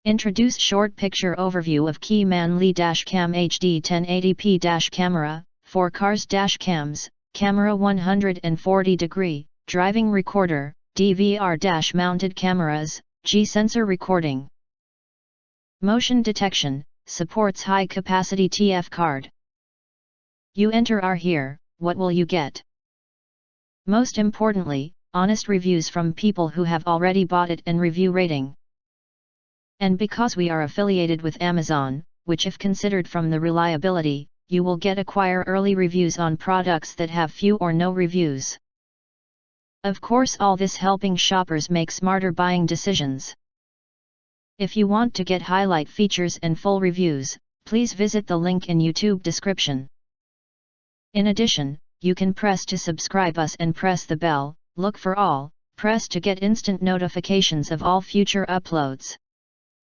Introduce short picture overview of Kimanli Dashcam HD 1080p dash camera, 4 cars Dashcams, camera 140 degree, driving recorder, DVR dash mounted cameras, G-sensor recording. Motion detection, supports high capacity TF card. You enter R here, what will you get? Most importantly, honest reviews from people who have already bought it and review rating. And because we are affiliated with Amazon, which if considered from the reliability, you will get acquire early reviews on products that have few or no reviews. Of course, all this helping shoppers make smarter buying decisions. If you want to get highlight features and full reviews, please visit the link in YouTube description. In addition, you can press to subscribe us and press the bell, look for all, press to get instant notifications of all future uploads.